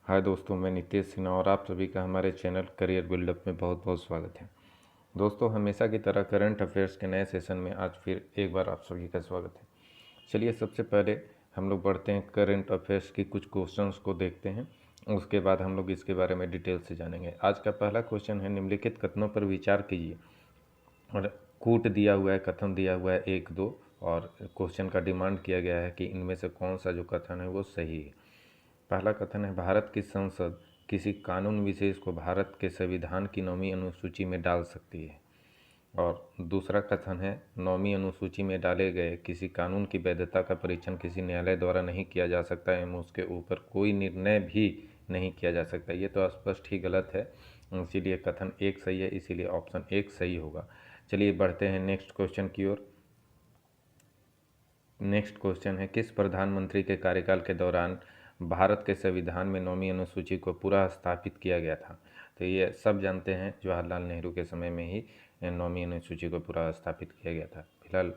हाय दोस्तों, मैं नितेश सिन्हा और आप सभी का हमारे चैनल करियर बिल्डअप में बहुत बहुत स्वागत है। दोस्तों, हमेशा की तरह करंट अफेयर्स के नए सेशन में आज फिर एक बार आप सभी का स्वागत है। चलिए, सबसे पहले हम लोग बढ़ते हैं करंट अफेयर्स की कुछ क्वेश्चंस को देखते हैं। उसके बाद हम लोग इसके बारे में डिटेल से जानेंगे। आज का पहला क्वेश्चन है, निम्नलिखित कथनों पर विचार कीजिए। और कूट दिया हुआ है, कथन दिया हुआ है एक दो, और क्वेश्चन का डिमांड किया गया है कि इनमें से कौन सा जो कथन है वो सही है। पहला कथन है, भारत की संसद किसी कानून विशेष को भारत के संविधान की 9वीं अनुसूची में डाल सकती है। और दूसरा कथन है, 9वीं अनुसूची में डाले गए किसी कानून की वैधता का परीक्षण किसी न्यायालय द्वारा नहीं किया जा सकता एवं उसके ऊपर कोई निर्णय भी नहीं किया जा सकता। ये तो स्पष्ट ही गलत है, इसीलिए कथन एक सही है, इसीलिए ऑप्शन एक सही होगा। चलिए बढ़ते हैं नेक्स्ट क्वेश्चन की ओर। नेक्स्ट क्वेश्चन है, किस प्रधानमंत्री के कार्यकाल के दौरान भारत के संविधान में 9वीं अनुसूची को पूरा स्थापित किया गया था? तो ये सब जानते हैं, जवाहरलाल नेहरू के समय में ही 9वीं अनुसूची को पूरा स्थापित किया गया था। फिलहाल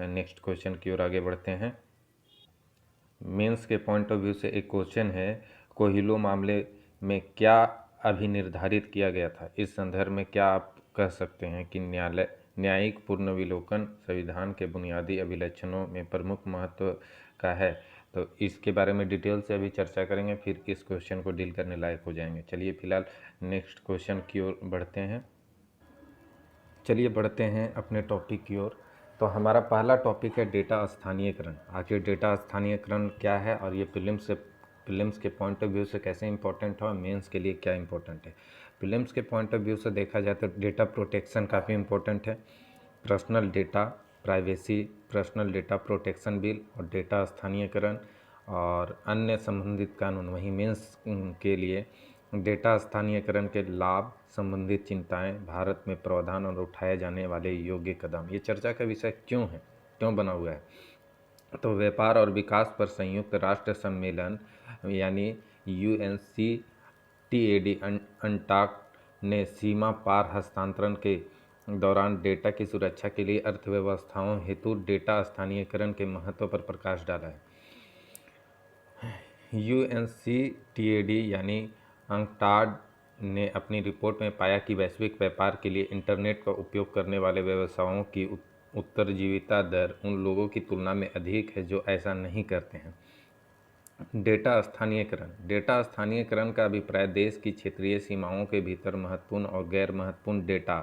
नेक्स्ट क्वेश्चन की ओर आगे बढ़ते हैं। मेंस के पॉइंट ऑफ व्यू से एक क्वेश्चन है, कोहिलो मामले में क्या अभिनिर्धारित किया गया था? इस संदर्भ में क्या आप कह सकते हैं कि न्यायिक पुनर्विलोकन संविधान के बुनियादी अभिलक्षणों में प्रमुख महत्व का है? तो इसके बारे में डिटेल से अभी चर्चा करेंगे, फिर इस क्वेश्चन को डील करने लायक हो जाएंगे। चलिए फिलहाल नेक्स्ट क्वेश्चन की ओर बढ़ते हैं। चलिए बढ़ते हैं अपने टॉपिक की ओर। तो हमारा पहला टॉपिक है डेटा स्थानीयकरण। आखिर डेटा स्थानीयकरण क्या है और ये प्रीलिम्स के पॉइंट ऑफ व्यू से कैसे इंपॉर्टेंट है और मेंस के लिए क्या इंपॉर्टेंट है। प्रीलिम्स के पॉइंट ऑफ व्यू से देखा जाए तो डेटा प्रोटेक्शन काफ़ी इंपॉर्टेंट है। Personal data privacy, personal data protection bill और डेटा स्थानीयकरण और अन्य संबंधित कानून। वहीं मेंस के लिए डेटा स्थानीयकरण के लाभ, संबंधित चिंताएं, भारत में प्रावधान और उठाए जाने वाले योग्य कदम। ये चर्चा का विषय क्यों है, क्यों बना हुआ है? तो व्यापार और विकास पर संयुक्त राष्ट्र सम्मेलन यानी UNCTAD अंटाक ने सीमा पार हस्तांतरण के दौरान डेटा की सुरक्षा के लिए अर्थव्यवस्थाओं हेतु डेटा स्थानीयकरण के महत्व पर प्रकाश डाला है। UNCTAD यानी अंकटाड ने अपनी रिपोर्ट में पाया कि वैश्विक व्यापार के लिए इंटरनेट का उपयोग करने वाले व्यवसायों की उत्तरजीविता दर उन लोगों की तुलना में अधिक है जो ऐसा नहीं करते हैं। डेटा स्थानीयकरण का अभिप्राय देश की क्षेत्रीय सीमाओं के भीतर महत्वपूर्ण और गैर महत्वपूर्ण डेटा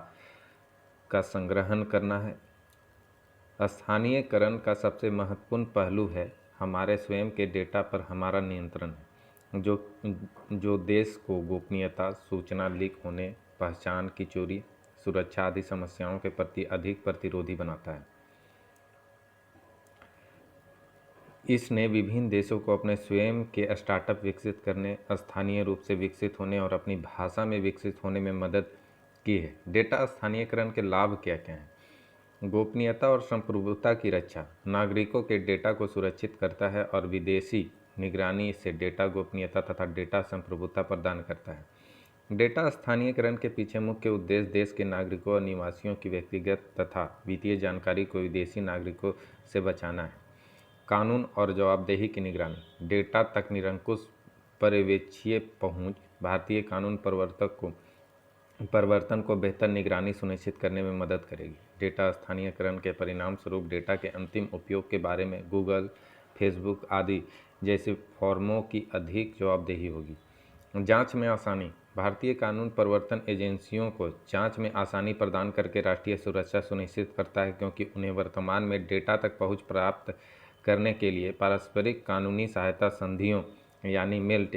का संग्रहण करना है। स्थानीयकरण का सबसे महत्वपूर्ण पहलू है हमारे स्वयं के डेटा पर हमारा नियंत्रण है, जो देश को गोपनीयता, सूचना लीक होने, पहचान की चोरी, सुरक्षा आदि समस्याओं के प्रति अधिक प्रतिरोधी बनाता है। इसने विभिन्न देशों को अपने स्वयं के स्टार्टअप विकसित करने, स्थानीय रूप से विकसित होने और अपनी भाषा में विकसित होने में मदद की है। डेटा स्थानीयकरण के लाभ क्या क्या हैं? गोपनीयता और संप्रभुता की रक्षा। नागरिकों के डेटा को सुरक्षित करता है और विदेशी निगरानी से डेटा गोपनीयता तथा डेटा संप्रभुता प्रदान करता है। डेटा स्थानीयकरण के पीछे मुख्य उद्देश्य देश के नागरिकों और निवासियों की व्यक्तिगत तथा वित्तीय जानकारी को विदेशी नागरिकों से बचाना है। कानून और जवाबदेही की निगरानी। डेटा तक निरंकुश पर्यवेक्षीय पहुंच भारतीय कानून परिवर्तन को बेहतर निगरानी सुनिश्चित करने में मदद करेगी। डेटा स्थानीयकरण के परिणाम स्वरूप डेटा के अंतिम उपयोग के बारे में गूगल, फेसबुक आदि जैसे फर्मों की अधिक जवाबदेही होगी। जांच में आसानी। भारतीय कानून प्रवर्तन एजेंसियों को जांच में आसानी प्रदान करके राष्ट्रीय सुरक्षा सुनिश्चित करता है, क्योंकि उन्हें वर्तमान में डेटा तक पहुंच प्राप्त करने के लिए पारस्परिक कानूनी सहायता संधियों यानी मेल्ट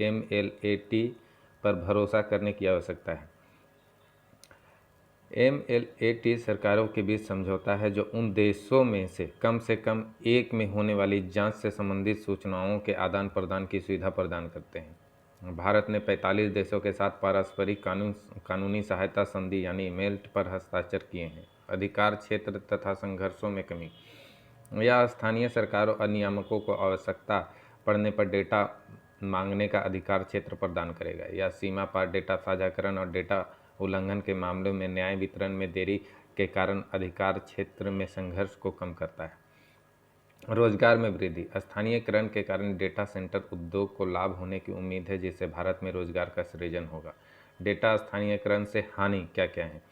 MLAT पर भरोसा करने की आवश्यकता है। MLAT सरकारों के बीच समझौता है जो उन देशों में से कम एक में होने वाली जांच से संबंधित सूचनाओं के आदान प्रदान की सुविधा प्रदान करते हैं। भारत ने 45 देशों के साथ पारस्परिक कानूनी सहायता संधि यानी मेल्ट पर हस्ताक्षर किए हैं। अधिकार क्षेत्र तथा संघर्षों में कमी। यह स्थानीय सरकारों और नियामकों को आवश्यकता पड़ने पर डेटा मांगने का अधिकार क्षेत्र प्रदान करेगा। यह सीमा पार डेटा साझाकरण और डेटा उल्लंघन के मामलों में न्याय वितरण में देरी के कारण अधिकार क्षेत्र में संघर्ष को कम करता है। रोजगार में वृद्धि। स्थानीयकरण के कारण डेटा सेंटर उद्योग को लाभ होने की उम्मीद है, जिससे भारत में रोजगार का सृजन होगा। डेटा स्थानीयकरण से हानि क्या क्या है?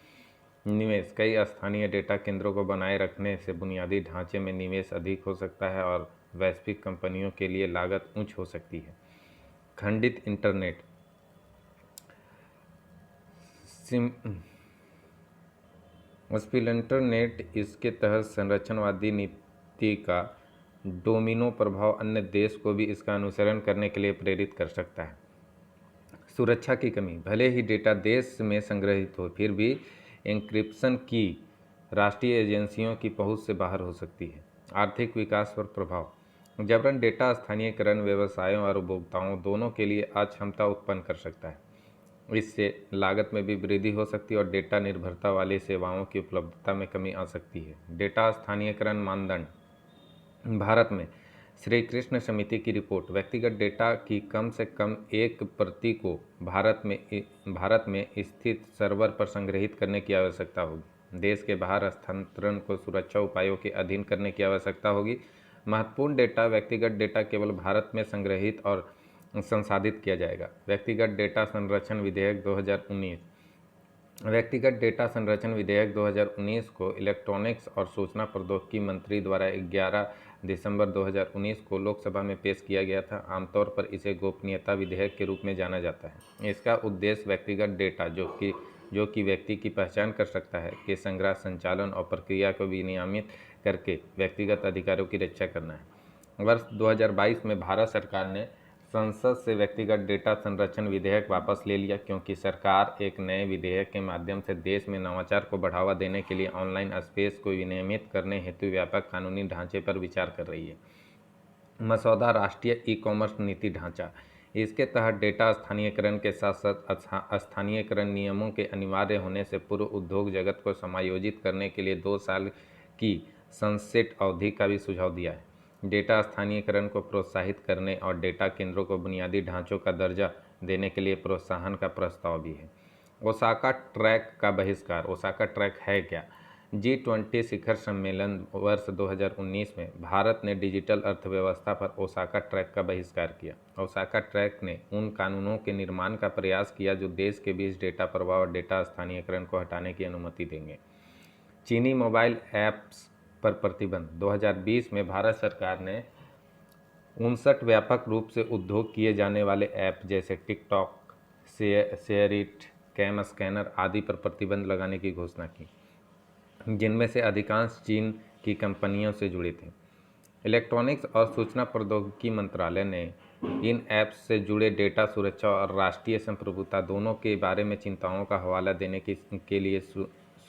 निवेश। कई स्थानीय डेटा केंद्रों को बनाए रखने से बुनियादी ढांचे में निवेश अधिक हो सकता है और वैश्विक कंपनियों के लिए लागत उच्च हो सकती है। खंडित इंटरनेट। स्पिलंटर नेट, इसके तहत संरक्षणवादी नीति का डोमिनो प्रभाव अन्य देश को भी इसका अनुसरण करने के लिए प्रेरित कर सकता है। सुरक्षा की कमी। भले ही डेटा देश में संग्रहित हो, फिर भी एन्क्रिप्शन की राष्ट्रीय एजेंसियों की पहुंच से बाहर हो सकती है। आर्थिक विकास पर प्रभाव। जबरन डेटा स्थानीयकरण व्यवसायों और उपभोक्ताओं दोनों के लिए अक्षमता उत्पन्न कर सकता है। इससे लागत में भी वृद्धि हो सकती है और डेटा निर्भरता वाली सेवाओं की उपलब्धता में कमी आ सकती है। डेटा स्थानीयकरण मानदंड। भारत में श्री कृष्ण समिति की रिपोर्ट। व्यक्तिगत डेटा की कम से कम एक प्रति को भारत में स्थित सर्वर पर संग्रहित करने की आवश्यकता होगी। देश के बाहर हस्तांतरण को सुरक्षा उपायों के अधीन करने की आवश्यकता होगी। महत्वपूर्ण डेटा व्यक्तिगत डेटा केवल भारत में संग्रहित और संसाधित किया जाएगा। व्यक्तिगत डेटा संरक्षण विधेयक 2019। व्यक्तिगत डेटा संरक्षण विधेयक 2019 को इलेक्ट्रॉनिक्स और सूचना प्रौद्योगिकी मंत्री द्वारा 11 दिसंबर 2019 को लोकसभा में पेश किया गया था। आमतौर पर इसे गोपनीयता विधेयक के रूप में जाना जाता है। इसका उद्देश्य व्यक्तिगत डेटा जो कि व्यक्ति की पहचान कर सकता है के संग्रह, संचालन और प्रक्रिया को विनियमित करके व्यक्तिगत अधिकारों की रक्षा करना है। वर्ष 2022 में भारत सरकार ने संसद से व्यक्तिगत डेटा संरक्षण विधेयक वापस ले लिया, क्योंकि सरकार एक नए विधेयक के माध्यम से देश में नवाचार को बढ़ावा देने के लिए ऑनलाइन स्पेस को विनियमित करने हेतु व्यापक कानूनी ढांचे पर विचार कर रही है। मसौदा राष्ट्रीय ई-कॉमर्स नीति ढांचा। इसके तहत डेटा स्थानीयकरण के साथ साथ स्थानीयकरण नियमों के अनिवार्य होने से पूर्व उद्योग जगत को समायोजित करने के लिए 2 साल की सनसेट अवधि का भी सुझाव दिया है। डेटा स्थानीयकरण को प्रोत्साहित करने और डेटा केंद्रों को बुनियादी ढांचों का दर्जा देने के लिए प्रोत्साहन का प्रस्ताव भी है। ओसाका ट्रैक का बहिष्कार। ओसाका ट्रैक है क्या? G20 शिखर सम्मेलन वर्ष 2019 में भारत ने डिजिटल अर्थव्यवस्था पर ओसाका ट्रैक का बहिष्कार किया। ओसाका ट्रैक ने उन कानूनों के निर्माण का प्रयास किया जो देश के बीच डेटा प्रवाह और डेटा स्थानीयकरण को हटाने की अनुमति देंगे। चीनी मोबाइल ऐप्स पर प्रतिबंध। 2020 में भारत सरकार ने 59 व्यापक रूप से उपयोग किए जाने वाले ऐप जैसे टिकटॉक, शेयरिट, कैम स्कैनर आदि पर प्रतिबंध लगाने की घोषणा की, जिनमें से अधिकांश चीन की कंपनियों से जुड़े थे। इलेक्ट्रॉनिक्स और सूचना प्रौद्योगिकी मंत्रालय ने इन ऐप्स से जुड़े डेटा सुरक्षा और राष्ट्रीय संप्रभुता दोनों के बारे में चिंताओं का हवाला देने के लिए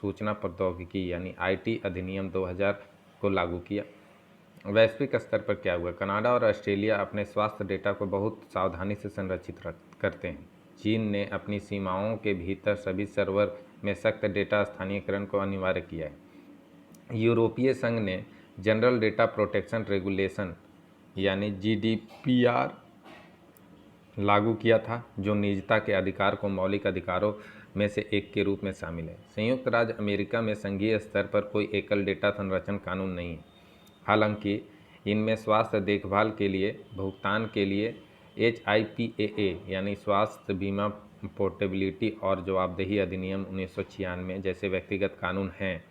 सूचना प्रौद्योगिकी यानी आईटी अधिनियम 2000 को लागू किया। वैश्विक स्तर पर क्या हुआ? कनाडा और ऑस्ट्रेलिया अपने स्वास्थ्य डेटा को बहुत सावधानी से संरक्षित करते हैं। चीन ने अपनी सीमाओं के भीतर सभी सर्वर में सख्त डेटा स्थानीयकरण को अनिवार्य किया है। यूरोपीय संघ ने जनरल डेटा प्रोटेक्शन रेगुलेशन यानी GDPR लागू किया था, जो निजता के अधिकार को मौलिक अधिकारों में से एक के रूप में शामिल है। संयुक्त राज्य अमेरिका में संघीय स्तर पर कोई एकल डेटा संरक्षण कानून नहीं है। हालांकि इनमें स्वास्थ्य देखभाल के लिए भुगतान के लिए HIPAA यानी स्वास्थ्य बीमा पोर्टेबिलिटी और जवाबदेही अधिनियम 1996 जैसे व्यक्तिगत कानून हैं।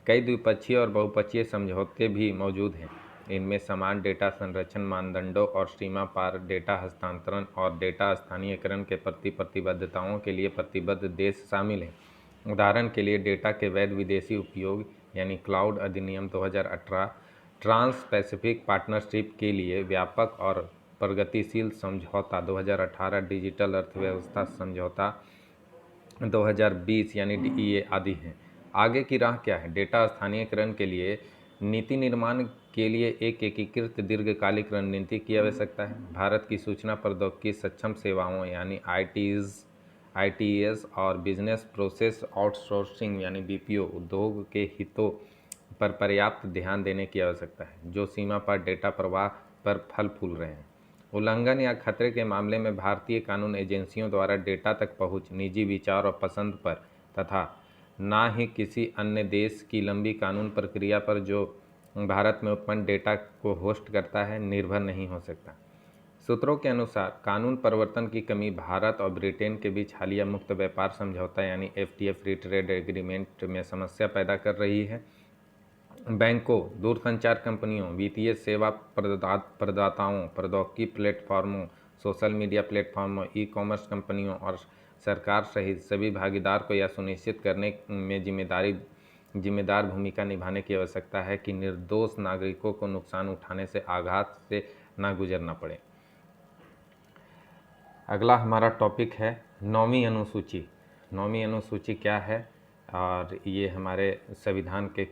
कई द्विपक्षीय और बहुपक्षीय समझौते भी मौजूद हैं। इनमें समान डेटा संरक्षण मानदंडों और सीमा पार डेटा हस्तांतरण और डेटा स्थानीयकरण के प्रति प्रतिबद्धताओं के लिए प्रतिबद्ध देश शामिल हैं। उदाहरण के लिए डेटा के वैध विदेशी उपयोग यानी क्लाउड अधिनियम 2018, ट्रांस पैसिफिक पार्टनरशिप के लिए व्यापक और प्रगतिशील समझौता 2018, डिजिटल अर्थव्यवस्था समझौता 2020 यानी DEA आदि हैं। आगे की राह क्या है? डेटा स्थानीयकरण के लिए नीति निर्माण के लिए एक एकीकृत दीर्घकालिक रणनीति की आवश्यकता है। भारत की सूचना प्रौद्योगिकी सक्षम सेवाओं यानी ITES और बिजनेस प्रोसेस आउटसोर्सिंग यानी BPO उद्योग के हितों पर पर्याप्त ध्यान देने की आवश्यकता है, जो सीमा पर डेटा प्रवाह पर फल फूल रहे हैं। उल्लंघन या खतरे के मामले में भारतीय कानून एजेंसियों द्वारा डेटा तक पहुंच निजी विचार और पसंद पर तथा ना ही किसी अन्य देश की लंबी कानून प्रक्रिया पर जो भारत में उत्पन्न डेटा को होस्ट करता है, निर्भर नहीं हो सकता। सूत्रों के अनुसार कानून परिवर्तन की कमी भारत और ब्रिटेन के बीच हालिया मुक्त व्यापार समझौता यानी FTA फ्री ट्रेड एग्रीमेंट में समस्या पैदा कर रही है। बैंकों, दूरसंचार कंपनियों, वित्तीय सेवा प्रदाताओं, प्रौद्योगिकी प्लेटफॉर्मों, सोशल मीडिया प्लेटफॉर्मों, ई-कॉमर्स कंपनियों और सरकार सहित सभी भागीदार को यह सुनिश्चित करने में जिम्मेदार भूमिका निभाने की आवश्यकता है कि निर्दोष नागरिकों को नुकसान उठाने से आघात से ना गुजरना पड़े। अगला हमारा टॉपिक है 9वीं अनुसूची। 9वीं अनुसूची क्या है और ये हमारे संविधान के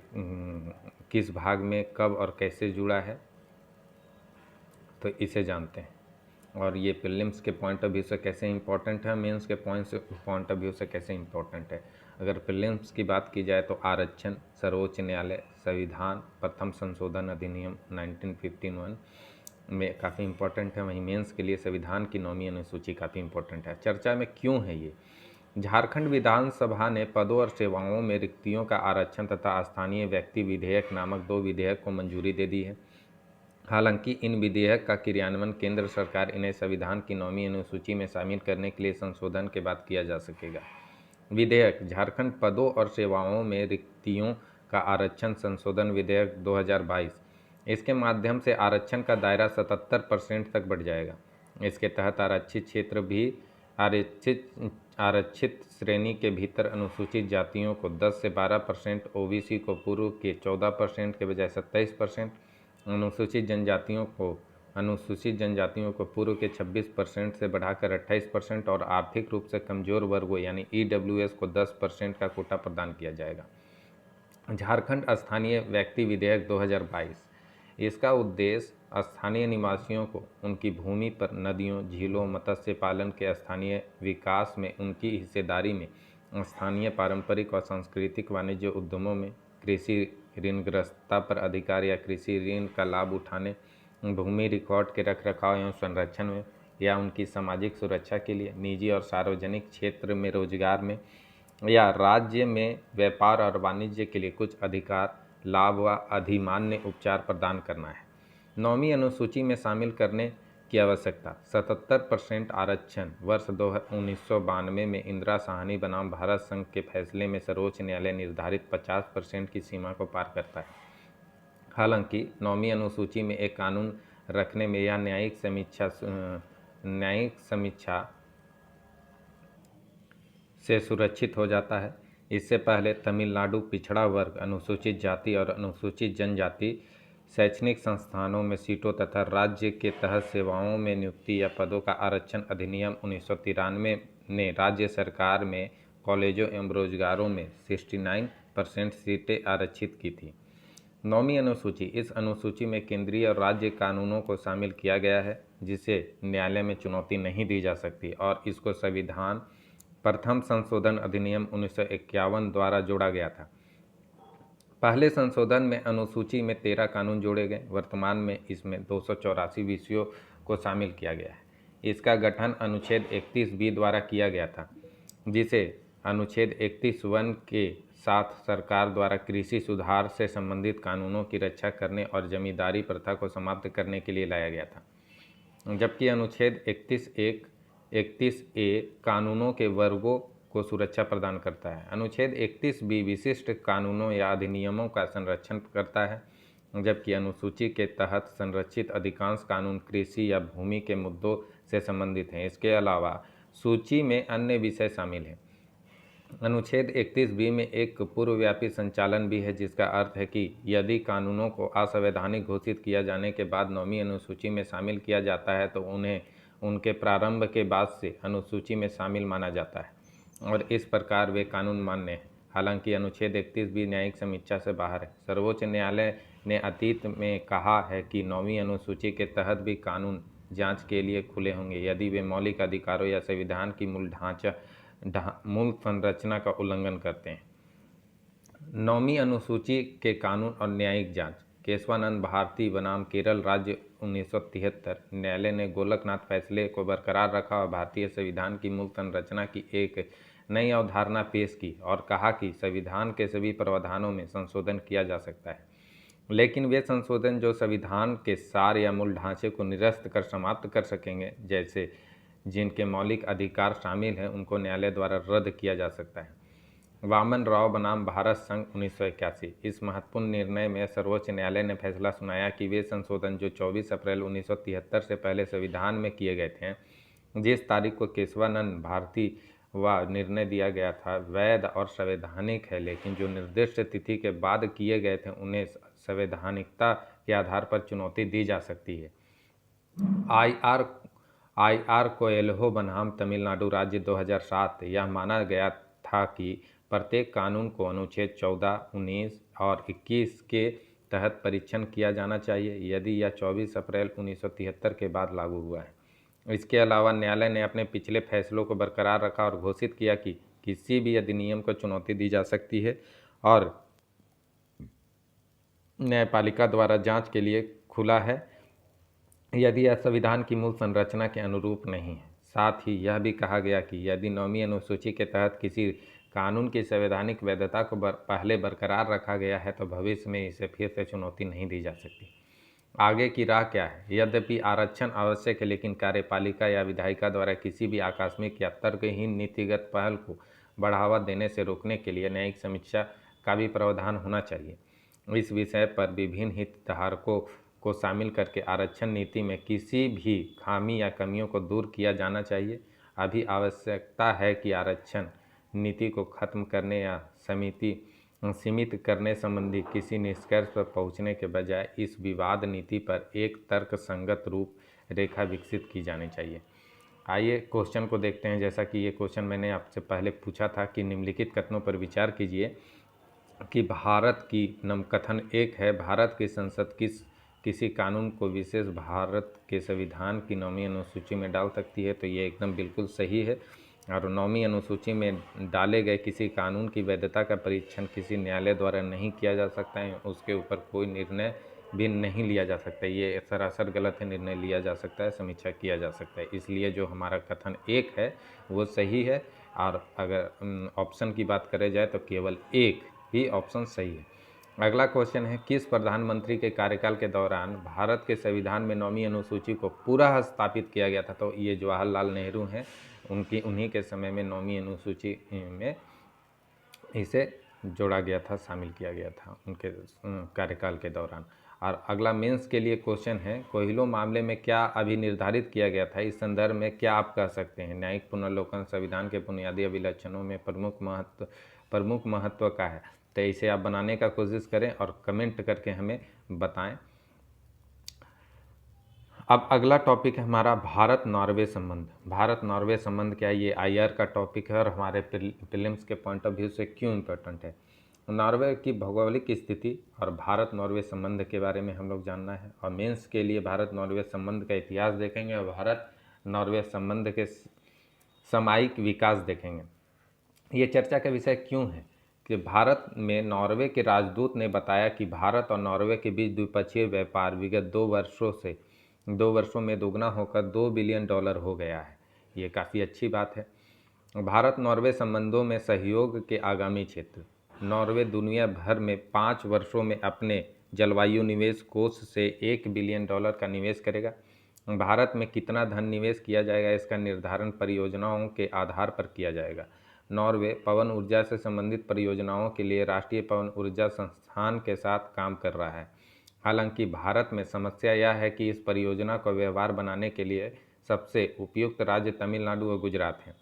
किस भाग में कब और कैसे जुड़ा है, तो इसे जानते हैं। और ये प्रीलिम्स के पॉइंट ऑफ व्यू से कैसे इम्पोर्टेंट है, मेंस के पॉइंट ऑफ व्यू से कैसे इम्पोर्टेंट है। अगर प्रीलिम्स की बात की जाए तो आरक्षण, सर्वोच्च न्यायालय, संविधान, प्रथम संशोधन अधिनियम 1951 में काफ़ी इम्पोर्टेंट है। वहीं मेंस के लिए संविधान की 9वीं अनुसूची काफ़ी इम्पोर्टेंट है। चर्चा में क्यों है ये? झारखंड विधानसभा ने पदों और सेवाओं में रिक्तियों का आरक्षण तथा स्थानीय व्यक्ति विधेयक नामक 2 विधेयक को मंजूरी दे दी है। हालांकि इन विधेयक का क्रियान्वयन केंद्र सरकार इन्हें संविधान की 9वीं अनुसूची में शामिल करने के लिए संशोधन के बाद किया जा सकेगा। विधेयक झारखंड पदों और सेवाओं में रिक्तियों का आरक्षण संशोधन विधेयक 2022। इसके माध्यम से आरक्षण का दायरा 77% तक बढ़ जाएगा। इसके तहत आरक्षित क्षेत्र भी आरक्षित श्रेणी के भीतर अनुसूचित जातियों को 10 से 12%, OBC को पूर्व के 14% के बजाय 27%, अनुसूचित जनजातियों को पूर्व के 26% से बढ़ाकर 28% और आर्थिक रूप से कमजोर वर्गों यानी EWS को 10% का कोटा प्रदान किया जाएगा। झारखंड स्थानीय व्यक्ति विधेयक 2022। इसका उद्देश्य स्थानीय निवासियों को उनकी भूमि पर नदियों, झीलों, मत्स्य पालन के स्थानीय विकास में उनकी हिस्सेदारी में, स्थानीय पारंपरिक और सांस्कृतिक वाणिज्य उद्यमों में, कृषि ऋणग्रस्तता पर अधिकार या कृषि ऋण का लाभ उठाने, भूमि रिकॉर्ड के रखरखाव एवं संरक्षण में या उनकी सामाजिक सुरक्षा के लिए, निजी और सार्वजनिक क्षेत्र में रोजगार में या राज्य में व्यापार और वाणिज्य के लिए कुछ अधिकार, लाभ व अधिमान्य उपचार प्रदान करना है। 9वीं अनुसूची में शामिल करने की आवश्यकता। 77% आरक्षण वर्ष 1992 में इंदिरा साहनी बनाम भारत संघ के फैसले में सर्वोच्च न्यायालय निर्धारित 50% की सीमा को पार करता है। हालांकि 9वीं अनुसूची में एक कानून रखने में यह न्यायिक समीक्षा से सुरक्षित हो जाता है। इससे पहले तमिलनाडु पिछड़ा वर्ग, अनुसूचित जाति और अनुसूचित जनजाति शैक्षणिक संस्थानों में सीटों तथा राज्य के तहत सेवाओं में नियुक्ति या पदों का आरक्षण अधिनियम 1993 ने राज्य सरकार में कॉलेजों एवं रोजगारों में 69% सीटें आरक्षित की थी। 9वीं अनुसूची। इस अनुसूची में केंद्रीय और राज्य कानूनों को शामिल किया गया है जिसे न्यायालय में चुनौती नहीं दी जा सकती और इसको संविधान प्रथम संशोधन अधिनियम 1951 द्वारा जोड़ा गया था। पहले संशोधन में अनुसूची में 13 कानून जोड़े गए। वर्तमान में इसमें 284 विषयों को शामिल किया गया है। इसका गठन अनुच्छेद 31B द्वारा किया गया था, जिसे अनुच्छेद 31(1) के साथ सरकार द्वारा कृषि सुधार से संबंधित कानूनों की रक्षा करने और जमींदारी प्रथा को समाप्त करने के लिए लाया गया था। जबकि अनुच्छेद 31A कानूनों के वर्गों को सुरक्षा प्रदान करता है। अनुच्छेद 31B विशिष्ट कानूनों या अधिनियमों का संरक्षण करता है, जबकि अनुसूची के तहत संरक्षित अधिकांश कानून कृषि या भूमि के मुद्दों से संबंधित हैं। इसके अलावा सूची में अन्य विषय शामिल हैं। अनुच्छेद 31B में एक पूर्वव्यापी संचालन भी है, जिसका अर्थ है कि यदि कानूनों को असंवैधानिक घोषित किया जाने के बाद 9वीं अनुसूची में शामिल किया जाता है तो उन्हें उनके प्रारंभ के बाद से अनुसूची में शामिल माना जाता है और इस प्रकार वे कानून मान्य हैं। हालांकि अनुच्छेद 31B न्यायिक समीक्षा से बाहर है। सर्वोच्च न्यायालय ने अतीत में कहा है कि 9वीं अनुसूची के तहत भी कानून जांच के लिए खुले होंगे यदि वे मौलिक अधिकारों या संविधान की मूल संरचना का उल्लंघन करते हैं। 9वीं अनुसूची के कानून और न्यायिक जांच। केशवानंद भारती बनाम केरल राज्य 1973। न्यायालय ने गोलकनाथ फैसले को बरकरार रखा और भारतीय संविधान की मूल संरचना की एक नई अवधारणा पेश की और कहा कि संविधान के सभी प्रावधानों में संशोधन किया जा सकता है। लेकिन वे संशोधन जो संविधान के सार या मूल ढांचे को निरस्त कर समाप्त कर सकेंगे, जैसे जिनके मौलिक अधिकार शामिल हैं, उनको न्यायालय द्वारा रद्द किया जा सकता है। वामन राव बनाम भारत संघ 1981। इस महत्वपूर्ण निर्णय में सर्वोच्च न्यायालय ने फैसला सुनाया कि वे संशोधन जो 24 अप्रैल 1973 से पहले संविधान में किए गए थे, जिस तारीख को केशवानंद भारती व निर्णय दिया गया था, वैध और संवैधानिक है, लेकिन जो निर्दिष्ट तिथि के बाद किए गए थे उन्हें संवैधानिकता के आधार पर चुनौती दी जा सकती है। आई आर कोएल्हो बनाम तमिलनाडु राज्य 2007। यह माना गया था कि प्रत्येक कानून को अनुच्छेद 14, 19 और 21 के तहत परीक्षण किया जाना चाहिए यदि यह 24 अप्रैल 1973 के बाद लागू हुआ है। इसके अलावा न्यायालय ने अपने पिछले फैसलों को बरकरार रखा और घोषित किया कि किसी भी अधिनियम को चुनौती दी जा सकती है और न्यायपालिका द्वारा जांच के लिए खुला है यदि यह संविधान की मूल संरचना के अनुरूप नहीं है। साथ ही यह भी कहा गया कि यदि 9वीं अनुसूची के तहत किसी कानून की संवैधानिक वैधता को पहले बरकरार रखा गया है तो भविष्य में इसे फिर से चुनौती नहीं दी जा सकती। आगे की राह क्या है? यद्यपि आरक्षण आवश्यक है, लेकिन कार्यपालिका या विधायिका द्वारा किसी भी आकस्मिक या तर्कहीन नीतिगत पहल को बढ़ावा देने से रोकने के लिए न्यायिक समीक्षा का भी प्रावधान होना चाहिए। इस विषय पर विभिन्न हितधारकों को शामिल करके आरक्षण नीति में किसी भी खामी या कमियों को दूर किया जाना चाहिए। अभी आवश्यकता है कि आरक्षण नीति को खत्म करने या सीमित करने संबंधी किसी निष्कर्ष पर पहुंचने के बजाय इस विवाद नीति पर एक तर्कसंगत रूप रेखा विकसित की जानी चाहिए। आइए क्वेश्चन को देखते हैं। जैसा कि ये क्वेश्चन मैंने आपसे पहले पूछा था कि निम्नलिखित कथनों पर विचार कीजिए कि भारत की कथन 1 है, भारत की संसद किसी कानून को विशेष भारत के संविधान की 9वीं अनुसूची में डाल सकती है। तो ये एकदम बिल्कुल सही है। और 9वीं अनुसूची में डाले गए किसी कानून की वैधता का परीक्षण किसी न्यायालय द्वारा नहीं किया जा सकता है, उसके ऊपर कोई निर्णय भी नहीं लिया जा सकता। ये सरासर गलत है। निर्णय लिया जा सकता है, समीक्षा किया जा सकता है। इसलिए जो हमारा कथन 1 है वो सही है। और अगर ऑप्शन की बात करें जाए तो केवल 1 ही ऑप्शन सही है। अगला क्वेश्चन है, किस प्रधानमंत्री के कार्यकाल के दौरान भारत के संविधान में 9वीं अनुसूची को पूरा स्थापित किया गया था? तो ये जवाहरलाल नेहरू हैं। उन्हीं के समय में 9वीं अनुसूची में इसे जोड़ा गया था, शामिल किया गया था उनके कार्यकाल के दौरान। और अगला मेंस के लिए क्वेश्चन है, कोहिलो मामले में क्या अभी निर्धारित किया गया था? इस संदर्भ में क्या आप कह सकते हैं? न्यायिक पुनर्लोकन संविधान के बुनियादी अभिलक्षणों में प्रमुख महत्व का है। तो इसे आप बनाने का कोशिश करें और कमेंट करके हमें बताएं। अब अगला टॉपिक है हमारा भारत नॉर्वे संबंध। भारत नॉर्वे संबंध क्या है? ये आईआर का टॉपिक है और हमारे प्रीलिम्स के पॉइंट ऑफ व्यू से क्यों इम्पोर्टेंट है। नॉर्वे की भौगोलिक स्थिति और भारत नॉर्वे संबंध के बारे में हम लोग जानना है। और मेंस के लिए भारत नॉर्वे संबंध का इतिहास देखेंगे और भारत नॉर्वे संबंध के सामयिक विकास देखेंगे। ये चर्चा का विषय क्यों है कि भारत में नॉर्वे के राजदूत ने बताया कि भारत और नॉर्वे के बीच द्विपक्षीय व्यापार विगत 2 वर्षों में दोगुना होकर $2 बिलियन हो गया है। ये काफ़ी अच्छी बात है। भारत नॉर्वे संबंधों में सहयोग के आगामी क्षेत्र। नॉर्वे दुनिया भर में 5 वर्षों में अपने जलवायु निवेश कोष से $1 बिलियन का निवेश करेगा। भारत में कितना धन निवेश किया जाएगा, इसका निर्धारण परियोजनाओं के आधार पर किया जाएगा। नॉर्वे पवन ऊर्जा से संबंधित परियोजनाओं के लिए राष्ट्रीय पवन ऊर्जा संस्थान के साथ काम कर रहा है। हालांकि भारत में समस्या यह है कि इस परियोजना को व्यवहार बनाने के लिए सबसे उपयुक्त राज्य तमिलनाडु और गुजरात हैं।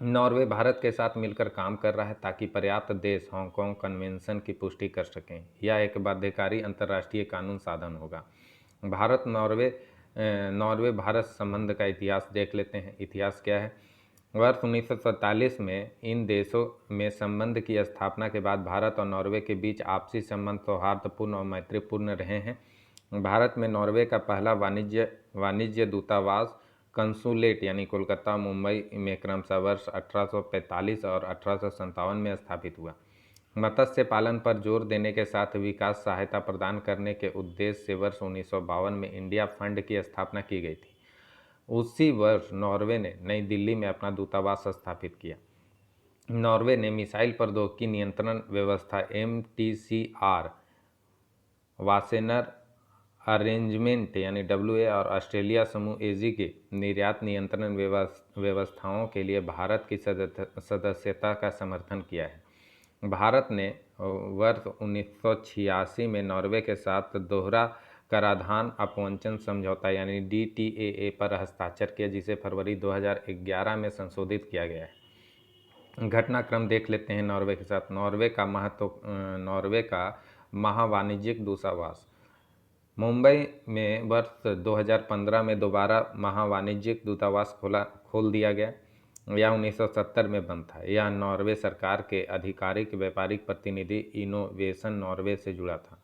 नॉर्वे भारत के साथ मिलकर काम कर रहा है ताकि पर्याप्त देश हांगकांग कन्वेंशन की पुष्टि कर सकें। यह एक बाध्यकारी अंतर्राष्ट्रीय कानून साधन होगा। नॉर्वे भारत संबंध का इतिहास देख लेते हैं। इतिहास क्या है? वर्ष 1947 में इन देशों में संबंध की स्थापना के बाद भारत और नॉर्वे के बीच आपसी संबंध सौहार्दपूर्ण और मैत्रीपूर्ण रहे हैं। भारत में नॉर्वे का पहला वाणिज्य दूतावास कंसुलेट यानी कोलकाता मुंबई में क्रमशः वर्ष 1845 और 1857 में स्थापित हुआ। मत्स्य पालन पर जोर देने के साथ विकास सहायता प्रदान करने के उद्देश्य से वर्ष 1952 में इंडिया फंड की स्थापना की गई थी। उसी वर्ष नॉर्वे ने नई दिल्ली में अपना दूतावास स्थापित किया। नॉर्वे ने मिसाइल प्रौद्योगिकी नियंत्रण व्यवस्था MTCR वासेनर अरेंजमेंट यानी WA और ऑस्ट्रेलिया समूह AG के निर्यात नियंत्रण व्यवस्थाओं के लिए भारत की सदस्यता का समर्थन किया है। भारत ने वर्ष 1986 में नॉर्वे के साथ दोहरा कराधान अपवंचन समझौता यानी DTAA पर हस्ताक्षर किया, जिसे फरवरी 2011 में संशोधित किया गया है। घटनाक्रम देख लेते हैं नॉर्वे के साथ। नॉर्वे का महावाणिज्यिक दूतावास मुंबई में वर्ष 2015 में दोबारा महावाणिज्यिक दूतावास खोल दिया गया। यह 1970 में बंद था। यह नॉर्वे सरकार के आधिकारिक व्यापारिक प्रतिनिधि इनोवेशन नॉर्वे से जुड़ा था,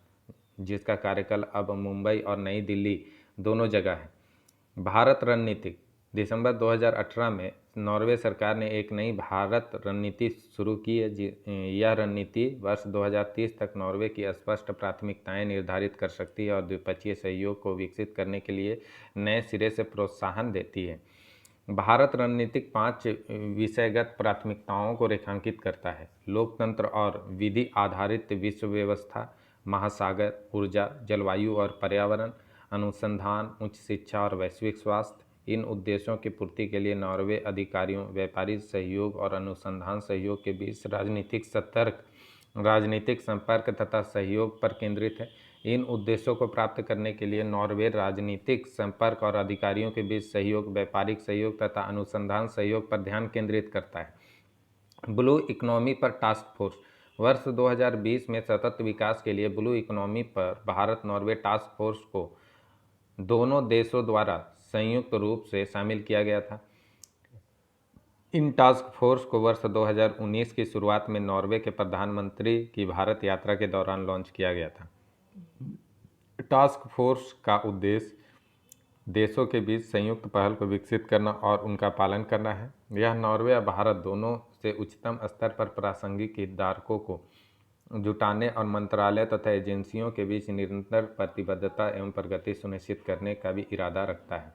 जिसका कार्यकाल अब मुंबई और नई दिल्ली दोनों जगह है। भारत रणनीति दिसंबर 2018 में नॉर्वे सरकार ने एक नई भारत रणनीति शुरू की है। यह रणनीति वर्ष 2030 तक नॉर्वे की स्पष्ट प्राथमिकताएं निर्धारित कर सकती है और द्विपक्षीय सहयोग को विकसित करने के लिए नए सिरे से प्रोत्साहन देती है। भारत रणनीतिक 5 विषयगत प्राथमिकताओं को रेखांकित करता है: लोकतंत्र और विधि आधारित विश्व व्यवस्था, महासागर, ऊर्जा, जलवायु और पर्यावरण, अनुसंधान, उच्च शिक्षा और वैश्विक स्वास्थ्य। इन उद्देश्यों की पूर्ति के लिए नॉर्वे अधिकारियों, व्यापारिक सहयोग और अनुसंधान सहयोग के बीच राजनीतिक संपर्क तथा सहयोग पर केंद्रित है। इन उद्देश्यों को प्राप्त करने के लिए नॉर्वे राजनीतिक संपर्क और अधिकारियों के बीच सहयोग, व्यापारिक सहयोग तथा अनुसंधान सहयोग पर ध्यान केंद्रित करता है। ब्लू इकोनॉमी पर टास्क फोर्स वर्ष 2020 में सतत विकास के लिए ब्लू इकोनॉमी पर भारत नॉर्वे टास्क फोर्स को दोनों देशों द्वारा संयुक्त रूप से शामिल किया गया था। इन टास्क फोर्स को वर्ष 2019 की शुरुआत में नॉर्वे के प्रधानमंत्री की भारत यात्रा के दौरान लॉन्च किया गया था। टास्क फोर्स का उद्देश्य देशों के बीच संयुक्त पहल को विकसित करना और उनका पालन करना है। यह नॉर्वे और भारत दोनों से उच्चतम स्तर पर प्रासंगिक हितधारकों को जुटाने और मंत्रालय तथा एजेंसियों के बीच निरंतर प्रतिबद्धता एवं प्रगति सुनिश्चित करने का भी इरादा रखता है।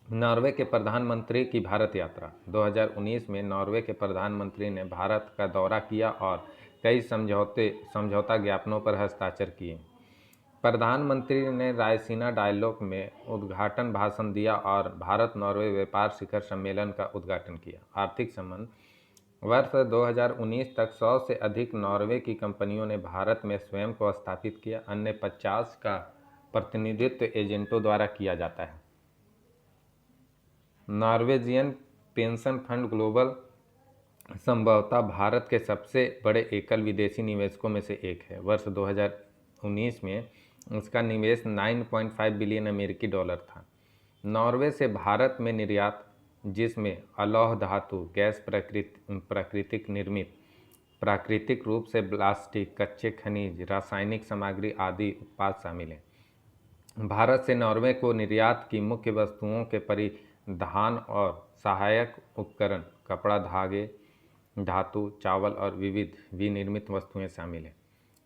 नॉर्वे के प्रधानमंत्री की भारत यात्रा 2019 में नॉर्वे के प्रधानमंत्री ने भारत का दौरा किया और कई समझौता ज्ञापनों पर हस्ताक्षर किए। प्रधानमंत्री ने रायसीना डायलॉग में उद्घाटन भाषण दिया और भारत नॉर्वे व्यापार शिखर सम्मेलन का उद्घाटन किया। आर्थिक संबंध वर्ष 2019 तक 100 से अधिक नॉर्वे की कंपनियों ने भारत में स्वयं को स्थापित किया। अन्य 50 का प्रतिनिधित्व एजेंटों द्वारा किया जाता है। नॉर्वेजियन पेंशन फंड ग्लोबल संभवतः भारत के सबसे बड़े एकल विदेशी निवेशकों में से एक है। वर्ष 2019 में उसका निवेश 9.5 बिलियन अमेरिकी डॉलर था। नॉर्वे से भारत में निर्यात, जिसमें अलौह धातु, गैस, प्राकृतिक निर्मित, प्राकृतिक रूप से प्लास्टिक, कच्चे खनिज, रासायनिक सामग्री आदि उत्पाद शामिल हैं। भारत से नॉर्वे को निर्यात की मुख्य वस्तुओं के परिधान और सहायक उपकरण, कपड़ा, धागे, धातु, चावल और विविध विनिर्मित वस्तुएं शामिल हैं।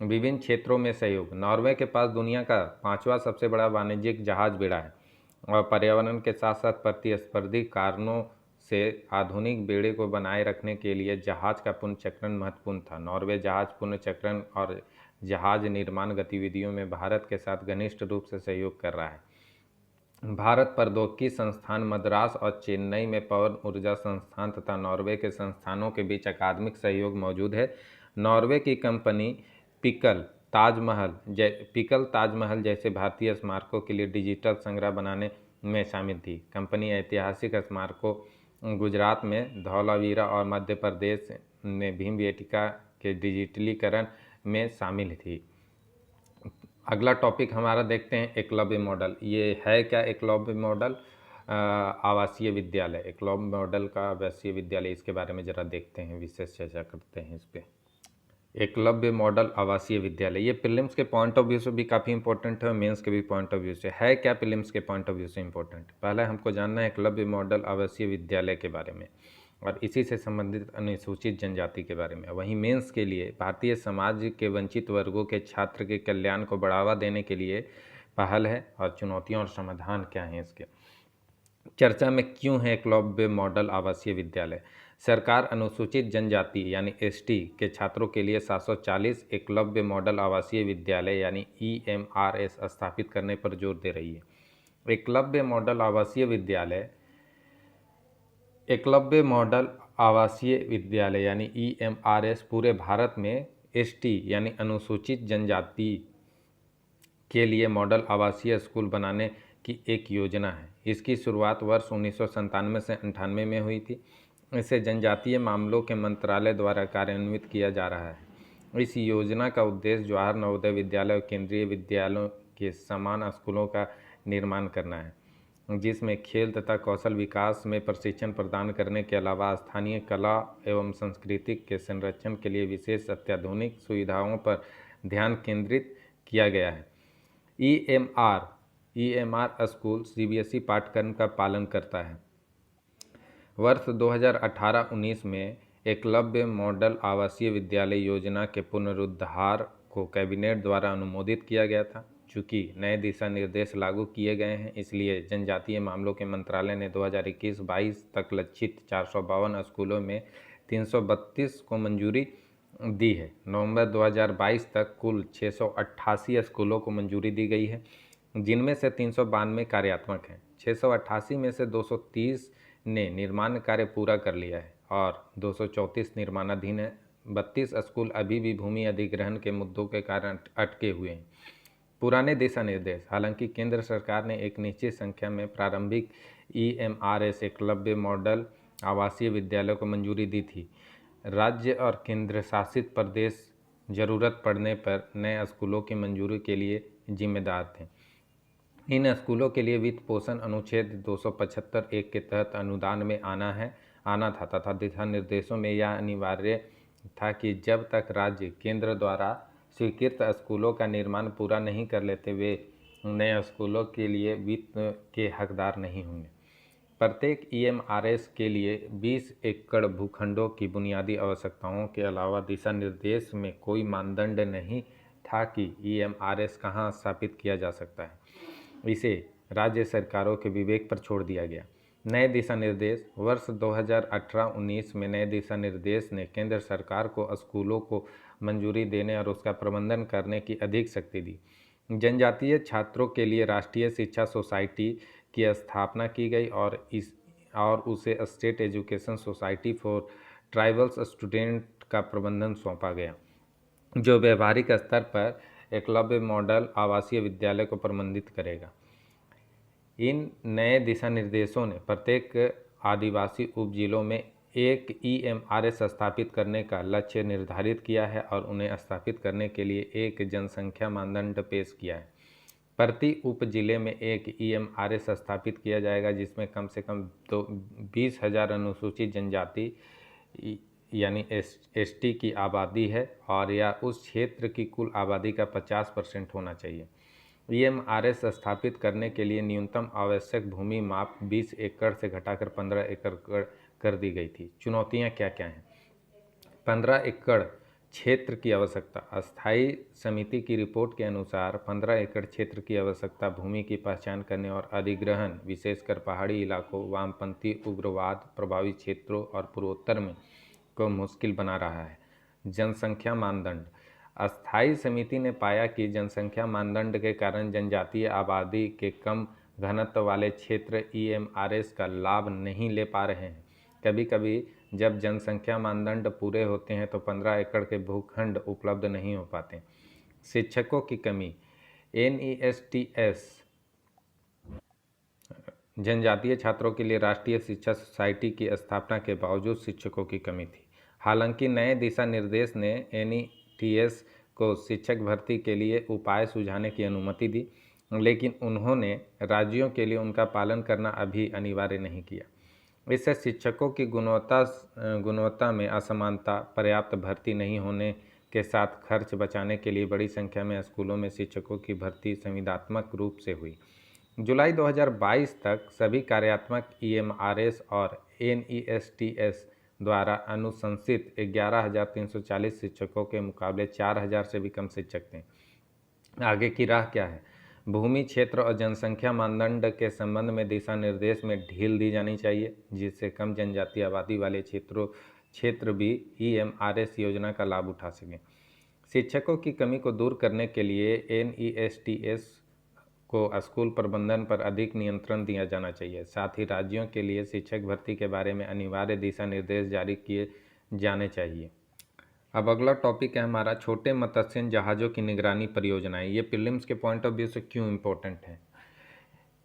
विभिन्न क्षेत्रों में सहयोग नॉर्वे के पास दुनिया का 5वां सबसे बड़ा वाणिज्यिक जहाज बेड़ा है और पर्यावरण के साथ साथ प्रतिस्पर्धी कारणों से आधुनिक बेड़े को बनाए रखने के लिए जहाज का पुनर्चक्रण महत्वपूर्ण था। नॉर्वे जहाज पुनर्चक्रण और जहाज निर्माण गतिविधियों में भारत के साथ घनिष्ठ रूप से सहयोग कर रहा है। भारत प्रौद्योगिकी संस्थान मद्रास और चेन्नई में पवन ऊर्जा संस्थान तथा नॉर्वे के संस्थानों के बीच अकादमिक सहयोग मौजूद है। नॉर्वे की कंपनी पिकल ताजमहल जैसे भारतीय स्मारकों के लिए डिजिटल संग्रह बनाने में शामिल थी। कंपनी ऐतिहासिक स्मारकों गुजरात में धौलावीरा और मध्य प्रदेश में भीमबेटका के डिजिटलीकरण में शामिल थी। अगला टॉपिक हमारा देखते हैं एकलव्य मॉडल। ये है क्या एकलव्य मॉडल? आवासीय विद्यालय। एकलव्य मॉडल का आवासीय विद्यालय, इसके बारे में ज़रा देखते हैं, विशेष चर्चा करते हैं इस पर। एकलव्य मॉडल आवासीय विद्यालय, ये प्रीलिम्स के पॉइंट ऑफ व्यू से भी काफ़ी इंपॉर्टेंट है और मेंस के भी पॉइंट ऑफ व्यू से है। क्या प्रीलिम्स के पॉइंट ऑफ व्यू से इंपॉर्टेंट? पहले हमको जानना है एकलव्य मॉडल आवासीय विद्यालय के बारे में और इसी से संबंधित अनुसूचित जनजाति के बारे में। वहीं मेंस के लिए भारतीय समाज के वंचित वर्गों के छात्र के कल्याण को बढ़ावा देने के लिए पहल है और चुनौतियाँ और समाधान क्या हैं इसके। चर्चा में क्यों है एकलव्य मॉडल आवासीय विद्यालय? सरकार अनुसूचित जनजाति यानी एसटी के छात्रों के लिए 740 एकलव्य मॉडल आवासीय विद्यालय यानी ईएमआरएस स्थापित करने पर जोर दे रही है। एकलव्य मॉडल आवासीय विद्यालय यानी ईएमआरएस पूरे भारत में एसटी यानी अनुसूचित जनजाति के लिए मॉडल आवासीय स्कूल बनाने की एक योजना है। इसकी शुरुआत वर्ष 1997 से 98 में हुई थी। इसे जनजातीय मामलों के मंत्रालय द्वारा कार्यान्वित किया जा रहा है। इस योजना का उद्देश्य जवाहर नवोदय विद्यालय और केंद्रीय विद्यालयों के समान स्कूलों का निर्माण करना है, जिसमें खेल तथा कौशल विकास में प्रशिक्षण प्रदान करने के अलावा स्थानीय कला एवं संस्कृति के संरक्षण के लिए विशेष अत्याधुनिक सुविधाओं पर ध्यान केंद्रित किया गया है। ईएमआर स्कूल सीबीएसई पाठ्यक्रम का पालन करता है। वर्ष 2018-19 में एकलव्य मॉडल आवासीय विद्यालय योजना के पुनरुद्धार को कैबिनेट द्वारा अनुमोदित किया गया था। चूँकि नए दिशा निर्देश लागू किए गए हैं, इसलिए जनजातीय मामलों के मंत्रालय ने 2021-22 तक लक्षित 452 स्कूलों में 332 को मंजूरी दी है। नवंबर 2022 तक कुल 688 स्कूलों को मंजूरी दी गई है, जिनमें से 392 कार्यात्मक हैं। 688 में से 230 ने निर्माण कार्य पूरा कर लिया है और 234 निर्माणाधीन है। 32 स्कूल अभी भी भूमि अधिग्रहण के मुद्दों के कारण अटके हुए हैं। पुराने दिशा निर्देश। हालांकि केंद्र सरकार ने एक निश्चित संख्या में प्रारंभिक ईएमआरएस एकलव्य मॉडल आवासीय विद्यालयों को मंजूरी दी थी। राज्य और केंद्र शासित प्रदेश जरूरत पड़ने पर नए स्कूलों की मंजूरी के लिए जिम्मेदार थे। इन स्कूलों के लिए वित्त पोषण अनुच्छेद 275(1) के तहत अनुदान में आना था तथा दिशा निर्देशों में यह अनिवार्य था कि जब तक राज्य केंद्र द्वारा स्वीकृत स्कूलों का निर्माण पूरा नहीं कर लेते, वे नए स्कूलों के लिए वित्त के हकदार नहीं होंगे। प्रत्येक ईएमआरएस के लिए 20 एकड़ भूखंडों की बुनियादी आवश्यकताओं के अलावा दिशा निर्देश में कोई मानदंड नहीं था कि ईएमआरएस कहाँ स्थापित किया जा सकता है। इसे राज्य सरकारों के विवेक पर छोड़ दिया गया। नए दिशा निर्देश। वर्ष 2018-19 में नए दिशा निर्देश ने केंद्र सरकार को स्कूलों को मंजूरी देने और उसका प्रबंधन करने की अधिक शक्ति दी। जनजातीय छात्रों के लिए राष्ट्रीय शिक्षा सोसाइटी की स्थापना की गई और उसे state education society for tribals student का प्रबंधन सौंपा गया, जो व्यवहारिक स्तर पर एकलव्य मॉडल आवासीय विद्यालय को प्रबंधित करेगा। इन नए दिशा निर्देशों ने प्रत्येक आदिवासी उपजिलों में एक ईएमआरएस स्थापित करने का लक्ष्य निर्धारित किया है और उन्हें स्थापित करने के लिए एक जनसंख्या मानदंड पेश किया है। प्रति उप जिले में एक ईएमआरएस स्थापित किया जाएगा, जिसमें कम से कम 20,000 अनुसूचित जनजाति यानी एसटी की आबादी है और या उस क्षेत्र की कुल आबादी का 50% होना चाहिए। ईएमआरएस स्थापित करने के लिए न्यूनतम आवश्यक भूमि माप 20 एकड़ से घटाकर 15 एकड़ कर दी गई थी। चुनौतियां क्या क्या हैं? 15 एकड़ क्षेत्र की आवश्यकता। अस्थायी समिति की रिपोर्ट के अनुसार 15 एकड़ क्षेत्र की आवश्यकता भूमि की पहचान करने और अधिग्रहण, विशेषकर पहाड़ी इलाकों, वामपंथी उग्रवाद प्रभावित क्षेत्रों और पूर्वोत्तर में को मुश्किल बना रहा है। जनसंख्या मानदंड। अस्थायी समिति ने पाया कि जनसंख्या मानदंड के कारण जनजातीय आबादी के कम घनत्व वाले क्षेत्र ईएमआरएस का लाभ नहीं ले पा रहे हैं। कभी कभी जब जनसंख्या मानदंड पूरे होते हैं तो 15 एकड़ के भूखंड उपलब्ध नहीं हो पाते। शिक्षकों की कमी। एनईएसटीएस जनजातीय छात्रों के लिए राष्ट्रीय शिक्षा सोसाइटी की स्थापना के बावजूद शिक्षकों की कमी थी। हालांकि नए दिशा निर्देश ने एनईटीएस को शिक्षक भर्ती के लिए उपाय सुझाने की अनुमति दी, लेकिन उन्होंने राज्यों के लिए उनका पालन करना अभी अनिवार्य नहीं किया। इससे शिक्षकों की गुणवत्ता में असमानता, पर्याप्त भर्ती नहीं होने के साथ खर्च बचाने के लिए बड़ी संख्या में स्कूलों में शिक्षकों की भर्ती संविदात्मक रूप से हुई। जुलाई 2022 तक सभी कार्यात्मक ईएमआरएस और एनईएसटीएस द्वारा अनुशंसित 11,340 शिक्षकों के मुकाबले 4,000 से भी कम शिक्षक थे। आगे की राह क्या है? भूमि क्षेत्र और जनसंख्या मानदंड के संबंध में दिशा निर्देश में ढील दी जानी चाहिए, जिससे कम जनजातीय आबादी वाले क्षेत्र भी EMRS योजना का लाभ उठा सकें। शिक्षकों की कमी को दूर करने के लिए NESTS को स्कूल प्रबंधन पर अधिक नियंत्रण दिया जाना चाहिए। साथ ही राज्यों के लिए शिक्षक भर्ती के बारे में अनिवार्य दिशा निर्देश जारी किए जाने चाहिए। अब अगला टॉपिक है हमारा छोटे मत्स्य जहाज़ों की निगरानी परियोजनाएं। ये प्रीलिम्स के पॉइंट ऑफ व्यू से क्यों इम्पोर्टेंट है?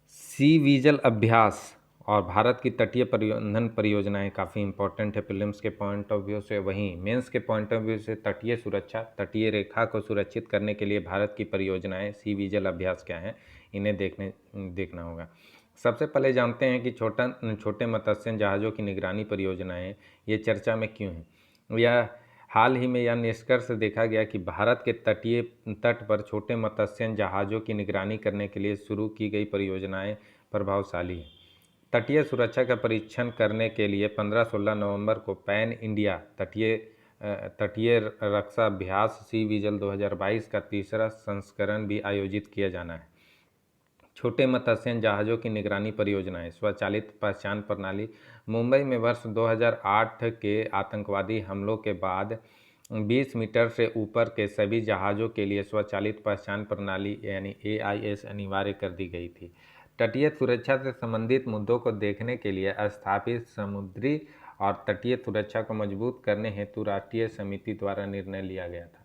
सी विजिल अभ्यास और भारत की तटीय प्रबंधन परियोजनाएं काफ़ी इंपॉर्टेंट है प्रीलिम्स के पॉइंट ऑफ व्यू से। वहीं मेंस के पॉइंट ऑफ व्यू से तटीय सुरक्षा, तटीय रेखा को सुरक्षित करने के लिए भारत की परियोजनाएं सी विजिल अभ्यास क्या हैं, इन्हें देखना होगा। सबसे पहले जानते हैं कि छोटे मत्स्य जहाज़ों की निगरानी परियोजनाएं ये चर्चा में क्यों हैं। यह हाल ही में यह निष्कर्ष देखा गया कि भारत के तट पर छोटे मत्स्य जहाज़ों की निगरानी करने के लिए शुरू की गई परियोजनाएं प्रभावशाली हैं। तटीय सुरक्षा का परीक्षण करने के लिए 15-16 नवंबर को पैन इंडिया तटीय रक्षा अभ्यास सी विजिल 2022 का तीसरा संस्करण भी आयोजित किया जाना है। छोटे मत्स्य जहाज़ों की निगरानी परियोजनाएं स्वचालित पहचान प्रणाली। मुंबई में वर्ष 2008 के आतंकवादी हमलों के बाद 20 मीटर से ऊपर के सभी जहाज़ों के लिए स्वचालित पहचान प्रणाली यानी AIS अनिवार्य कर दी गई थी। तटीय सुरक्षा से संबंधित मुद्दों को देखने के लिए स्थापित समुद्री और तटीय सुरक्षा को मजबूत करने हेतु राष्ट्रीय समिति द्वारा निर्णय लिया गया था।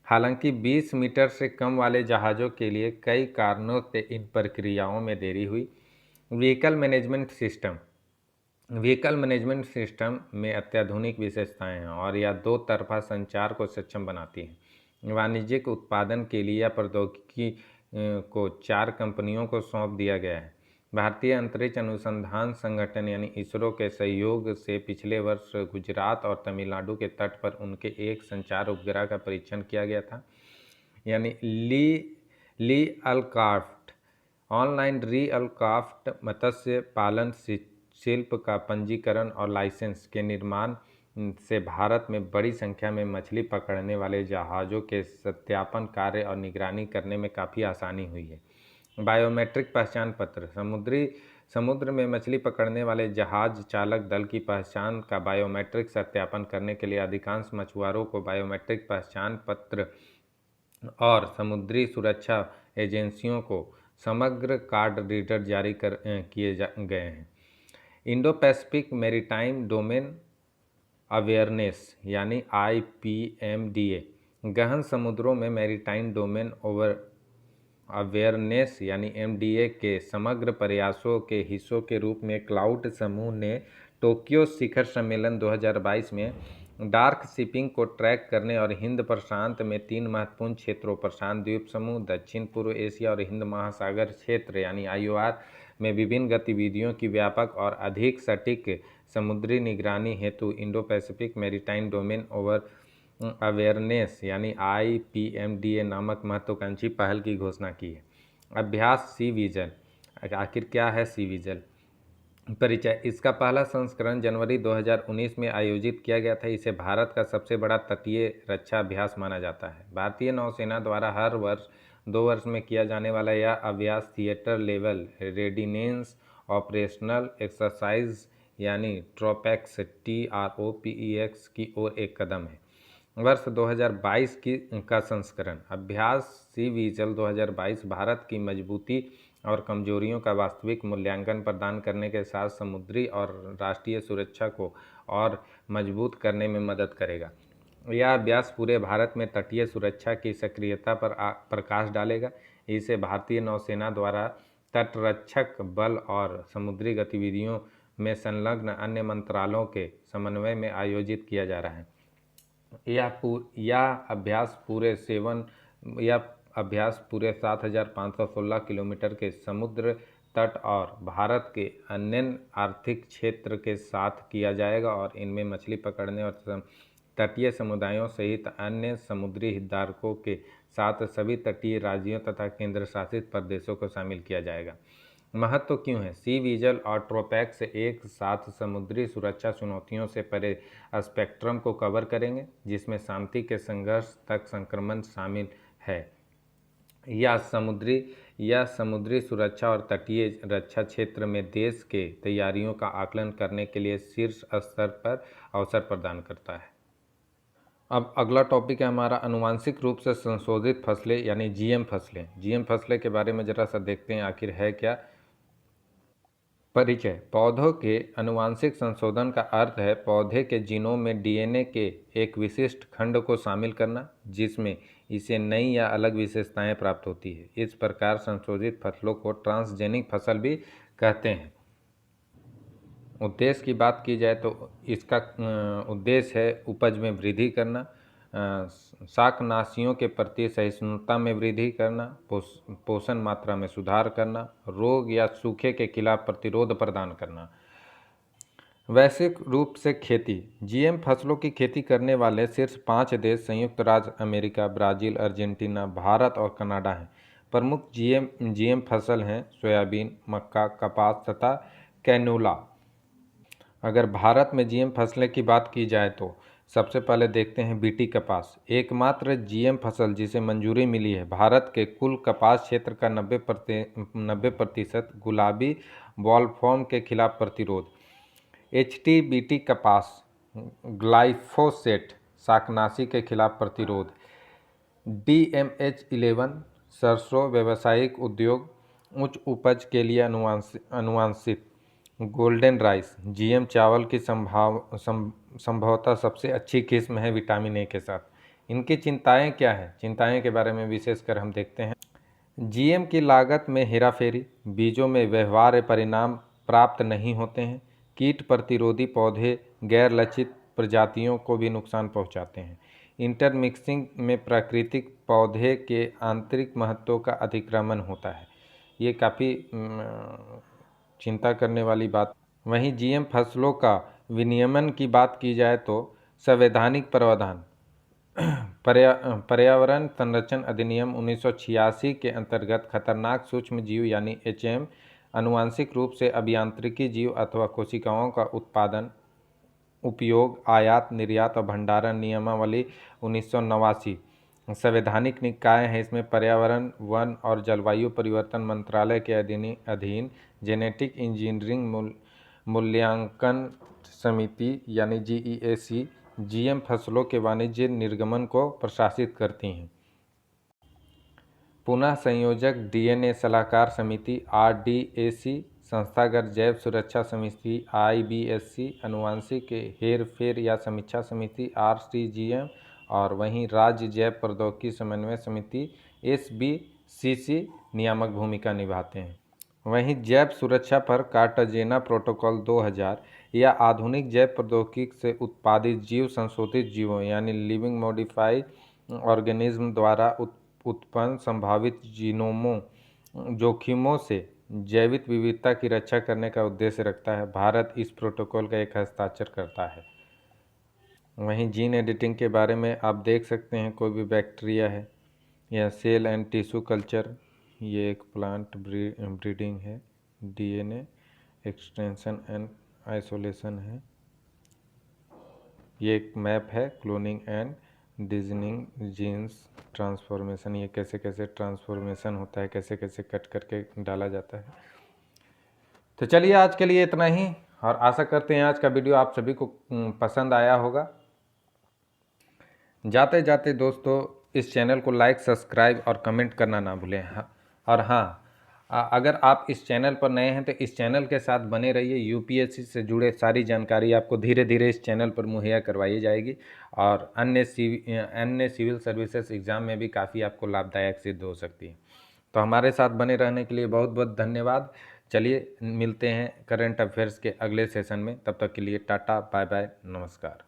हालांकि 20 मीटर से कम वाले जहाज़ों के लिए कई कारणों से इन प्रक्रियाओं में देरी हुई। व्हीकल मैनेजमेंट सिस्टम में अत्याधुनिक विशेषताएं हैं और यह दो तरफा संचार को सक्षम बनाती है। वाणिज्यिक उत्पादन के लिए यह प्रौद्योगिकी को 4 कंपनियों को सौंप दिया गया है। भारतीय अंतरिक्ष अनुसंधान संगठन यानी इसरो के सहयोग से पिछले वर्ष गुजरात और तमिलनाडु के तट पर उनके एक संचार उपग्रह का परीक्षण किया गया था, यानी ली अलक्राफ्ट। ऑनलाइन री अलक्राफ्ट मत्स्य पालन शिल्प का पंजीकरण और लाइसेंस के निर्माण से भारत में बड़ी संख्या में मछली पकड़ने वाले जहाज़ों के सत्यापन कार्य और निगरानी करने में काफ़ी आसानी हुई है। बायोमेट्रिक पहचान पत्र। समुद्र में मछली पकड़ने वाले जहाज चालक दल की पहचान का बायोमेट्रिक सत्यापन करने के लिए अधिकांश मछुआरों को बायोमेट्रिक पहचान पत्र और समुद्री सुरक्षा एजेंसियों को समग्र कार्ड रीडर जारी किए गए हैं। Indo Pacific maritime domain awareness यानी IPMDA गहन समुद्रों में मैरीटाइम डोमेन अवेयरनेस यानी MDA के समग्र प्रयासों के हिस्सों के रूप में क्लाउड समूह ने टोक्यो शिखर सम्मेलन 2022 में डार्क शिपिंग को ट्रैक करने और हिंद प्रशांत में 3 महत्वपूर्ण क्षेत्रों प्रशांत द्वीप समूह, दक्षिण पूर्व एशिया और हिंद महासागर क्षेत्र यानी IOR में विभिन्न गतिविधियों की व्यापक और अधिक सटीक समुद्री निगरानी हेतु Indo Pacific maritime domain awareness यानी IPMDA नामक महत्वाकांक्षी पहल की घोषणा की है। अभ्यास सी विजिल। आखिर क्या है सी विजिल? परिचय। इसका पहला संस्करण जनवरी 2019 में आयोजित किया गया था। इसे भारत का सबसे बड़ा तटीय रक्षा अभ्यास माना जाता है। भारतीय नौसेना द्वारा हर वर्ष 2 वर्ष में किया जाने वाला यह अभ्यास theatre level readiness operational exercise यानी ट्रोपेक्स TROPEX की ओर एक कदम है। वर्ष 2022 का संस्करण अभ्यास सी विजिल 2022 भारत की मजबूती और कमजोरियों का वास्तविक मूल्यांकन प्रदान करने के साथ समुद्री और राष्ट्रीय सुरक्षा को और मजबूत करने में मदद करेगा। यह अभ्यास पूरे भारत में तटीय सुरक्षा की सक्रियता पर प्रकाश डालेगा। इसे भारतीय नौसेना द्वारा तटरक्षक बल और समुद्री गतिविधियों में संलग्न अन्य मंत्रालयों के समन्वय में आयोजित किया जा रहा है। यह अभ्यास पूरे 7,516 किलोमीटर के समुद्र तट और भारत के अन्य आर्थिक क्षेत्र के साथ किया जाएगा और इनमें मछली पकड़ने और तटीय समुदायों सहित अन्य समुद्री हितधारकों के साथ सभी तटीय राज्यों तथा केंद्र शासित प्रदेशों को शामिल किया जाएगा। महत्व क्यों है? सी विजिल और ट्रोपेक्स एक साथ समुद्री सुरक्षा चुनौतियों से परे स्पेक्ट्रम को कवर करेंगे, जिसमें शांति के संघर्ष तक संक्रमण शामिल है। या समुद्री सुरक्षा और तटीय रक्षा क्षेत्र में देश के तैयारियों का आकलन करने के लिए शीर्ष स्तर पर अवसर प्रदान करता है। अब अगला टॉपिक है हमारा आनुवांशिक रूप से संशोधित फसलें यानी जीएम फसलें। जीएम फसलें के बारे में जरा सा देखते हैं आखिर है क्या। परिचय। पौधों के आनुवांशिक संशोधन का अर्थ है पौधे के जीनोम में डीएनए के एक विशिष्ट खंड को शामिल करना जिसमें इसे नई या अलग विशेषताएं प्राप्त होती है। इस प्रकार संशोधित फसलों को ट्रांसजेनिक फसल भी कहते हैं। उद्देश्य की बात की जाए तो इसका उद्देश्य है उपज में वृद्धि करना, शाकनाशियों के प्रति सहिष्णुता में वृद्धि करना, पोषण मात्रा में सुधार करना, रोग या सूखे के खिलाफ प्रतिरोध प्रदान करना। वैश्विक रूप से खेती। जीएम फसलों की खेती करने वाले शीर्ष 5 देश संयुक्त राज्य अमेरिका, ब्राज़ील, अर्जेंटीना, भारत और कनाडा हैं। प्रमुख जीएम फसल हैं सोयाबीन, मक्का, कपास तथा कैनोला। अगर भारत में जीएम फसलें की बात की जाए तो सबसे पहले देखते हैं बीटी कपास। एकमात्र जीएम फसल जिसे मंजूरी मिली है। भारत के कुल कपास क्षेत्र का 90% गुलाबी बॉलफॉर्म के खिलाफ प्रतिरोध। एचटी बीटी कपास, ग्लाइफोसेट शाकनाशी के खिलाफ प्रतिरोध। DMH11 सरसों व्यावसायिक उद्योग उच्च उपज के लिए अनुवांशित। गोल्डन राइस जीएम चावल की संभवतः सबसे अच्छी किस्म है विटामिन ए के साथ। इनकी चिंताएं क्या हैं? चिंताएं के बारे में विशेषकर हम देखते हैं। जीएम की लागत में हेराफेरी, बीजों में व्यवहार्य परिणाम प्राप्त नहीं होते हैं, कीट प्रतिरोधी पौधे गैर लक्षित प्रजातियों को भी नुकसान पहुंचाते हैं, इंटरमिक्सिंग में प्राकृतिक पौधे के आंतरिक महत्व का अतिक्रमण होता है। ये काफ़ी चिंता करने वाली बात। वहीं जीएम फसलों का विनियमन की बात की जाए तो संवैधानिक प्रावधान। पर्यावरण संरक्षण अधिनियम 1986 के अंतर्गत खतरनाक सूक्ष्म जीव यानी HM, आनुवांशिक रूप से अभियांत्रिकी जीव अथवा कोशिकाओं का उत्पादन, उपयोग, आयात, निर्यात और भंडारण नियमावली 1989 संवैधानिक निकाय है। इसमें पर्यावरण, वन और जलवायु परिवर्तन मंत्रालय के अधीन जेनेटिक इंजीनियरिंग मूल्यांकन समिति यानी GEAC जीएम फसलों के वाणिज्य निर्गमन को प्रशासित करती हैं। पुनः संयोजक डीएनए सलाहकार समिति RDAC, संस्थागत जैव सुरक्षा समिति IBSC, अनुवांशिक हेर फेर या समीक्षा समिति RCGM और वहीं राज्य जैव प्रौद्योगिकी समन्वय समिति SBCC नियामक भूमिका निभाते हैं। वहीं जैव सुरक्षा पर कार्टाजेना प्रोटोकॉल 2000 या आधुनिक जैव प्रौद्योगिकी से उत्पादित जीव संशोधित जीवों यानी लिविंग मॉडिफाइड ऑर्गेनिज्म द्वारा उत्पन्न संभावित जीनोमों जोखिमों से जैविक विविधता की रक्षा करने का उद्देश्य रखता है। भारत इस प्रोटोकॉल का एक हस्ताक्षर करता है। वहीं जीन एडिटिंग के बारे में आप देख सकते हैं, कोई भी बैक्टीरिया है या सेल एंड टिश्यू कल्चर, ये एक प्लांट ब्रीडिंग है, डीएनए एक्सटेंशन एंड आइसोलेशन है, ये एक मैप है, क्लोनिंग एंड डिजनिंग जीन्स ट्रांसफॉर्मेशन, ये कैसे कैसे ट्रांसफॉर्मेशन होता है, कैसे कैसे कट करके डाला जाता है। तो चलिए आज के लिए इतना ही, और आशा करते हैं आज का वीडियो आप सभी को पसंद आया होगा। जाते जाते दोस्तों इस चैनल को लाइक, सब्सक्राइब और कमेंट करना ना भूलें। और हाँ, अगर आप इस चैनल पर नए हैं तो इस चैनल के साथ बने रहिए। यूपीएससी से जुड़े सारी जानकारी आपको धीरे धीरे इस चैनल पर मुहैया करवाई जाएगी और अन्य सिविल सर्विसेज एग्ज़ाम में भी काफ़ी आपको लाभदायक सिद्ध हो सकती है। तो हमारे साथ बने रहने के लिए बहुत बहुत धन्यवाद। चलिए मिलते हैं करंट अफेयर्स के अगले सेशन में, तब तक के लिए टाटा, बाय बाय, नमस्कार।